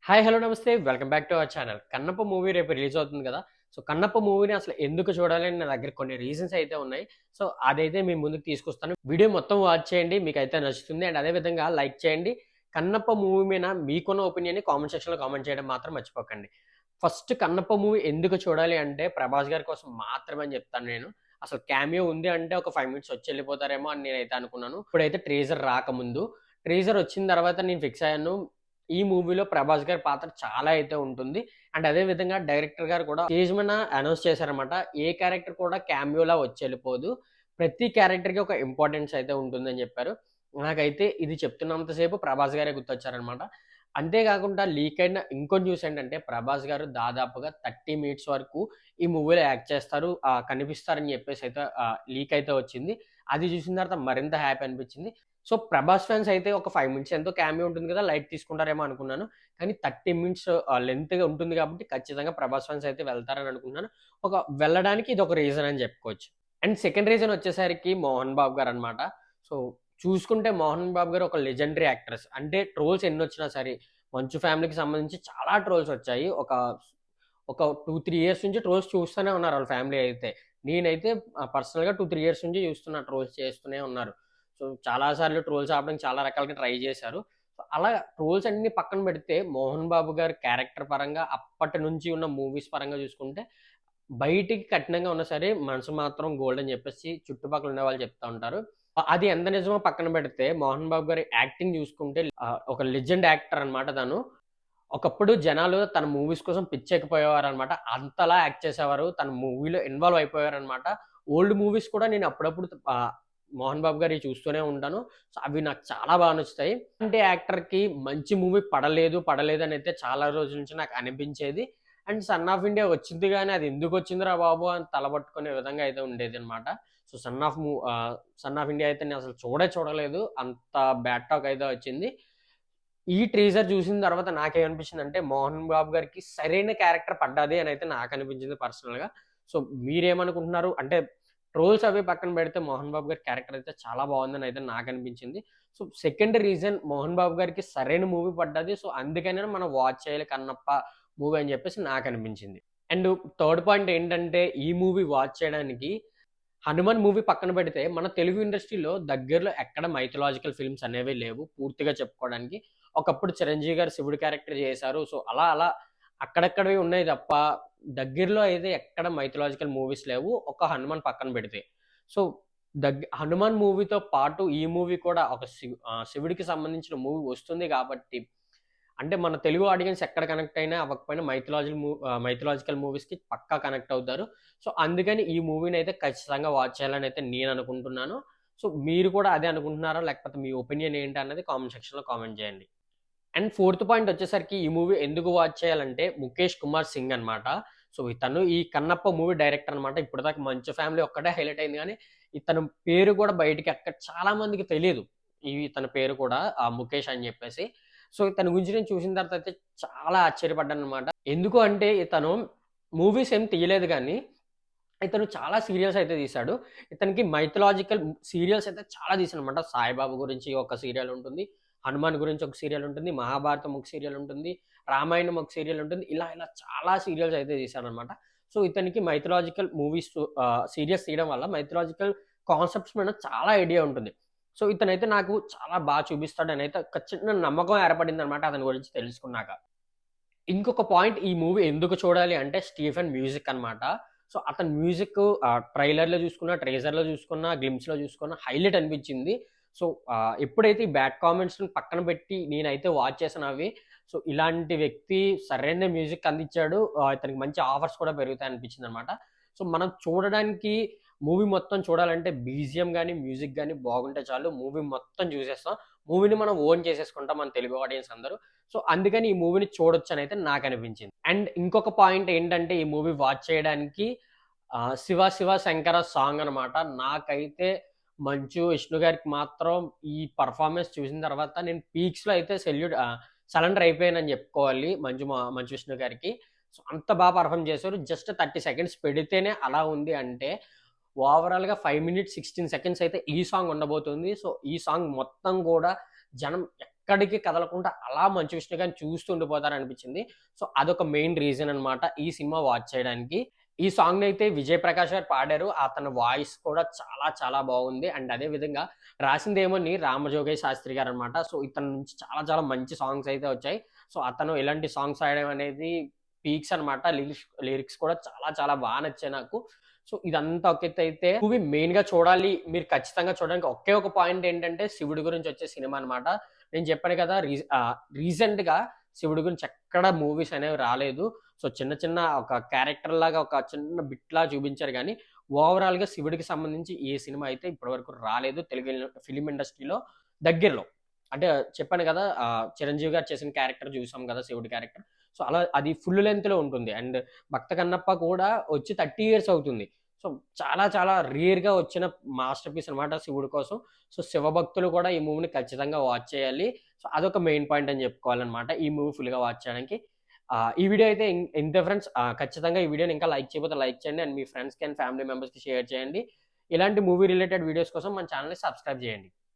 Hi! Hello! నమస్తే. Welcome back to our channel. 'Kannappa' movie రేపు release అవుతుంది కదా! సో, 'కన్నప్ప' మూవీని అసలు ఎందుకు చూడాలి అని నా దగ్గర కొన్ని రీజన్స్ అయితే ఉన్నాయి. సో, అదైతే మీ ముందుకు తీసుకొస్తాను. వీడియో మొత్తం వాచ్ చేయండి. మీకైతే నచ్చుతుంది. అండ్ అదే విధంగా లైక్ చేయండి. 'కన్నప్ప' మూవీ మీద మీకున్న ఒపీనియన్‌ని కామెంట్ సెక్షన్‌లో కామెంట్ చేయడం మాత్రం మర్చిపోకండి. ఫస్ట్ 'కన్నప్ప' మూవీ ఎందుకు చూడాలి అంటే 'ప్రభాస్' గారి కోసం మాత్రమే అని చెప్తాను నేను. అసలు క్యామియో ఉంది అంటే ఒక 5 మినిట్స్ వచ్చి ఎళ్ళిపోతారేమో అని నేనైతే అనుకున్నాను. ఇప్పుడైతే ట్రైలర్ రాకముందు. ట్రైలర్ వచ్చిన తర్వాత నేను ఫిక్స్ అయ్యాను. ఈ మూవీలో 'ప్రభాస్' గారి పాత్ర చాలా అయితే ఉంటుంది. అండ్ అదే విధంగా డైరెక్టర్ గారు కూడా స్టేజ్ మీన అనౌన్స్ చేశారన్నమాట. ఏ క్యారెక్టర్ కూడా క్యామియోలా వచ్చెళ్ళిపోదు. ప్రతి క్యారెక్టర్‌కి ఒక ఇంపార్టెన్స్ అయితే ఉంటుందని చెప్పారు. నాకైతే ఇది చెప్తున్నంత సేపు 'ప్రభాస్' గారే గుర్తొచ్చారన్నమాట. అంతే కాకుండా లీక్ అయిన ఇంకో న్యూస్ ఏంటంటే 'ప్రభాస్' గారు దాదాపుగా 30 మినిట్స్ వరకు ఈ మూవీలో యాక్ట్ చేస్తారు. కనిపిస్తారని చెప్పేసి అయితే లీక్ అయితే వచ్చింది. అది చూసిన తర్వాత మరింత హ్యాపీ అనిపించింది. సో, 'ప్రభాస్' ఫ్యాన్స్ అయితే ఒక 5 మినిట్స్ ఎంతో క్యామియో ఉంటుంది కదా! లైట్ తీసుకుంటారేమో అనుకున్నాను. కానీ 30 మినిట్స్ లెంగ్త్‌గా ఉంటుంది కాబట్టి ఖచ్చితంగా 'ప్రభాస్' ఫ్యాన్స్ అయితే వెళ్తారని అనుకుంటున్నాను. వెళ్ళడానికి ఇదొక రీజన్ అని చెప్పుకోవచ్చు. అండ్ సెకండ్ రీజన్ వచ్చేసరికి 'మోహన్ బాబు' గారనమాట. సో, చూసుకుంటే 'మోహన్ బాబు' గారు ఒక లెజెండరీ యాక్టర్స్. అంటే ట్రోల్స్ ఎన్నొచ్చినా సరే 'మంచు ఫ్యామిలీకి' సంబంధించి చాలా ట్రోల్స్ వచ్చాయి. ఒక 2, 3 ఇయర్స్ నుంచి ట్రోల్స్ చూస్తూనే ఉన్నారు వాళ్ళ ఫ్యామిలీ అయితే. నేనైతే పర్సనల్‌గా 2, 3 ఇయర్స్ నుంచి చూస్తున్నా ట్రోల్స్ చేస్తూనే ఉన్నారు. సో, చాలా సార్లు ట్రోల్స్ ఆపడానికి చాలా రకాలుగా ట్రై చేశారు. సో, అలా ట్రోల్స్ అన్నీ పక్కన పెడితే 'మోహన్ బాబు' గారి క్యారెక్టర్ పరంగా అప్పటి నుంచి ఉన్న మూవీస్ పరంగా చూసుకుంటే బయటికి కఠినంగా ఉన్నా సరే మనసు మాత్రం గోల్డ్ అని చెప్పేసి చుట్టుపక్కల ఉండేవాళ్ళు చెప్తా ఉంటారు. అది ఎంత నిజమో పక్కన పెడితే 'మోహన్ బాబు' గారి యాక్టింగ్ చూసుకుంటే ఒక లెజెండ్ యాక్టర్ అన్నమాట తను. ఒకప్పుడు జనాలు తన మూవీస్ కోసం పిచ్చెక్కిపోయేవారనమాట. అంతలా యాక్ట్ చేసేవారు. తన మూవీలో ఇన్వాల్వ్ అయిపోయారనమాట. ఓల్డ్ మూవీస్ కూడా నేను అప్పుడప్పుడు 'మోహన్ బాబు' గారియి చూస్తూనే ఉంటాను. సో, అవి నాకు చాలా బాగా నచ్చుతాయి. అంటే యాక్టర్‌కి మంచి మూవీ పడలేదనైతే చాలా రోజుల నుంచి నాకు అనిపించేది. అండ్ 'సన్ ఆఫ్ ఇండియా' వచ్చిద్ది గానీ అది ఎందుకొచ్చిందిరా బాబు! అని తలపట్టుకునే విధంగా అయితే ఉండేదనమాట. సో, 'సన్ ఆఫ్ ఇండియా' అయితే నేను అసలు చూడలేదు. అంత బ్యాడ్ టాక్ అయితే వచ్చింది. ఈ టీజర్ చూసిన తర్వాత నాకేమనిపించిందంటే 'మోహన్ బాబు' గారికి సరైన క్యారెక్టర్ పడ్డది అనైతే నాకనిపించింది పర్సనల్‌గా. సో, మీరేమనుకుంటున్నారు? అంటే ట్రోల్స్ అవి పక్కన పెడితే 'మోహన్ బాబు' గారి క్యారెక్టర్ అయితే చాలా బావుందని అయితే నాకనిపించింది. So, second reason 'Mohan Babu' గారికి సరైన మూవీ పడ్డది. సో, అందుకనే మనం వాచ్ చేయాలి 'కన్నప్ప' మూవీ అని చెప్పేసి నాకనిపించింది. అండ్ థర్డ్ పాయింట్ ఏంటంటే ఈ మూవీ వాచ్ చేయడానికి 'హనుమాన్' మూవీ పక్కన పెడితే, మన తెలుగు ఇండస్ట్రీలో దగ్గరలో ఎక్కడ మైథలాజికల్ ఫిల్మ్స్ అనేవి లేవు పూర్తిగా చెప్పుకోవడానికి. ఒకప్పుడు 'చిరంజీవి' గారు శివుడు క్యారెక్టర్ చేశారు. సో, అలా అక్కడక్కడవి ఉన్నాయి తప్ప, దగ్గరలో అయితే ఎక్కడ మైథలాజికల్ మూవీస్ లేవు. ఒక 'హనుమాన్' పక్కన పెడితే. సో, 'హనుమాన్' మూవీతో పాటు ఈ మూవీ కూడా శివుడికి సంబంధించిన మూవీ వస్తుంది కాబట్టి అంటే మన తెలుగు ఆడియన్స్ ఎక్కడ కనెక్ట్ అయినా అవ్వకపోయినా మైథలాజికల్ మూవీస్‌కి పక్కా కనెక్ట్ అవుతారు. సో, అందుకని ఈ మూవీనైతే ఖచ్చితంగా వాచ్ చేయాలనైతే నేననుకుంటున్నాను. సో, మీరు కూడా అదే అనుకుంటున్నారా? లేకపోతే మీ ఒపీనియన్ ఏంటన్నది కామెంట్ సెక్షన్‌లో కామెంట్ చేయండి. అండ్ ఫోర్త్ పాయింట్ వచ్చేసరికి ఈ మూవీ ఎందుకు వాచ్ చేయాలంటే 'ముఖేష్ కుమార్ సింగ్' అనమాట. సో, ఇతను ఈ 'కన్నప్ప' మూవీ డైరెక్టర్ అనమాట. ఇప్పటిదాకా 'మంచు ఫ్యామిలీ' ఒక్కటే హైలైట్ అయింది గానీ, ఇతని పేరు కూడా బయటికి చాలా మందికి తెలీదు. ఇతని పేరు కూడా 'ముఖేష్' అని చెప్పేసి. సో, ఇతని గురించి నేను చూసిన తర్వాత అయితే చాలా ఆశ్చర్యపడ్డాననమాట. ఎందుకు అంటే ఇతను మూవీస్ ఏం తీయలేదు గానీ, ఇతను చాలా సీరియల్స్ అయితే తీశాడు. ఇతనికి మైథలాజికల్ సీరియల్స్ అయితే చాలా తీశాడనమాట. 'సాయిబాబా' గురించి ఒక సీరియల్ ఉంటుంది. 'హనుమాన్' గురించి ఒక సీరియల్ ఉంటుంది. 'మహాభారతం' ఒక సీరియల్ ఉంటుంది. 'రామాయణం' ఒక సీరియల్ ఉంటుంది. ఇలా చాలా సీరియల్స్ అయితే తీశాడనమాట. సో, ఇతనికి మైథలాజికల్ సీరియల్స్ తీయడం వల్ల మైథలాజికల్ కాన్సెప్ట్స్ మీద చాలా ఐడియా ఉంటుంది. సో, ఇతనైతే నాకు చాలా చూపిస్తాడనైతే ఒక చిన్న నమ్మకం ఏర్పడిందనమాట అతని గురించి తెలుసుకున్నాక. ఇంకొక పాయింట్ ఈ మూవీ ఎందుకు చూడాలి అంటే 'స్టీఫెన్' మ్యూజిక్ అన్నమాట. సో, అతని మ్యూజిక్ ట్రైలర్‌లో చూసుకున్నా, ట్రేజర్‌లో చూసుకున్నా, గ్లింప్స్‌లో చూసుకున్నా హైలైట్ అనిపించింది. సో, ఎప్పుడైతే ఈ బ్యాడ్ కామెంట్స్‌ని పక్కన పెట్టి నేనైతే వాచ్ చేశానవి. సో, ఇలాంటి వ్యక్తి సరైన మ్యూజిక్ అందించాడు. ఇతనికి మంచి ఆఫర్స్ కూడా పెరుగుతాయి అనిపించిందన్నమాట. సో, మనం చూడడానికి మూవీ మొత్తం చూడాలంటే బీజీఎం గాని, మ్యూజిక్ గాని బాగుంటే చాలు మూవీ మొత్తం చూసేస్తాం. మూవీని మనం ఓన్ చేసేసుకుంటాం మన తెలుగు ఆడియన్స్ అందరూ. సో, అందుకని ఈ మూవీని చూడొచ్చనైతే నాకనిపించింది. అండ్ ఇంకొక పాయింట్ ఏంటంటే ఈ మూవీ వాచ్ చేయడానికి 'శివ శివ శంకర' సాంగ్ అనమాట. నాకైతే మంచు విష్ణు గారికి మాత్రం ఈ పెర్ఫార్మన్స్ చూసిన తర్వాత నేను పీక్స్‌లో అయితే సరెండర్ అయిపోయానని చెప్పుకోవాలి మంచు విష్ణు గారికి. సో, అంత పెర్ఫార్మ్ చేశారు. జస్ట్ 30 సెకండ్స్ పెడితేనే అలా ఉంది అంటే ఓవరాల్‌గా 5 మినిట్స్ 16 సెకండ్స్ అయితే ఈ సాంగ్ ఉండబోతుంది. సో, ఈ సాంగ్ మొత్తం గూడా జనం ఎక్కడికి కదలకుండా అలా మంచు విష్ణు గారిని చూస్తూ ఉండిపోతారనిపించింది. సో, అదొక మెయిన్ రీజన్ అన్నమాట ఈ సినిమా వాచ్ చేయడానికి. ఈ సాంగ్‌నైతే విజయ్ ప్రకాష్ గారు పాడారు. అతని వాయిస్ కూడా చాలా చాలా బాగుంది. అండ్ అదే విధంగా రాసిందేమోని రామజోగయ్య శాస్త్రి గారనమాట. సో, ఇతని నుంచి చాలా చాలా మంచి సాంగ్స్ అయితే వచ్చాయి. సో, అతను ఇలాంటి సాంగ్స్ రాయడం అనేది పీక్స్ అనమాట. లిరిక్స్ కూడా చాలా చాలా నచ్చాయి నాకు. సో, ఇదంతా ఒక ఎత్తయితే మూవీ మెయిన్‌గా చూడాలి. మీరు ఖచ్చితంగా చూడడానికి ఒకే ఒక పాయింట్ ఏంటంటే శివుడి గురించి వచ్చే సినిమా అనమాట. నేను చెప్పాను కదా! రీసెంట్‌గా శివుడి గురించి ఎక్కడ మూవీస్ అనేవి రాలేదు. సో, చిన్న చిన్న ఒక క్యారెక్టర్‌లాగా ఒక చిన్న బిట్‌లా చూపించారు గానీ, ఓవరాల్‌గా శివుడికి సంబంధించి ఏ సినిమా అయితే ఇప్పటివరకు రాలేదు తెలుగు ఫిల్మ్ ఇండస్ట్రీలో దగ్గరలో. అంటే చెప్పాను గదా! 'చిరంజీవి' గారు చేసిన క్యారెక్టర్ చూసాం గదా! శివుడి క్యారెక్టర్. సో, అలా అది ఫుల్ లెంగ్త్‌లో ఉంటుంది. అండ్ 'భక్త కన్నప్ప' కూడా వచ్చి 30 ఇయర్స్ అవుతుంది. సో, చాలా చాలా రేర్‌గా వచ్చిన మాస్టర్ పీస్ అనమాట శివుడి కోసం. సో, శివభక్తులు కూడా ఈ మూవీని ఖచ్చితంగా వాచ్ చేయాలి. సో, అదొక మెయిన్ పాయింట్ అని చెప్పుకోవాలనమాట. ఈ మూవీ ఫుల్‌గా వాచ్ చేయడానికి. ఈ వీడియో అయితే ఇంతే ఫ్రెండ్స్. ఖచ్చితంగా ఈ వీడియోని ఇంకా లైక్ చేయకపోతే లైక్ చేయండి. అండ్ మీ ఫ్రెండ్స్‌కి అండ్ ఫ్యామిలీ మెంబర్స్‌కి షేర్ చేయండి. ఇలాంటి మూవీ రిలేటెడ్ వీడియోస్ కోసం మన ఛానెల్‌ని సబ్స్క్రైబ్ చేయండి.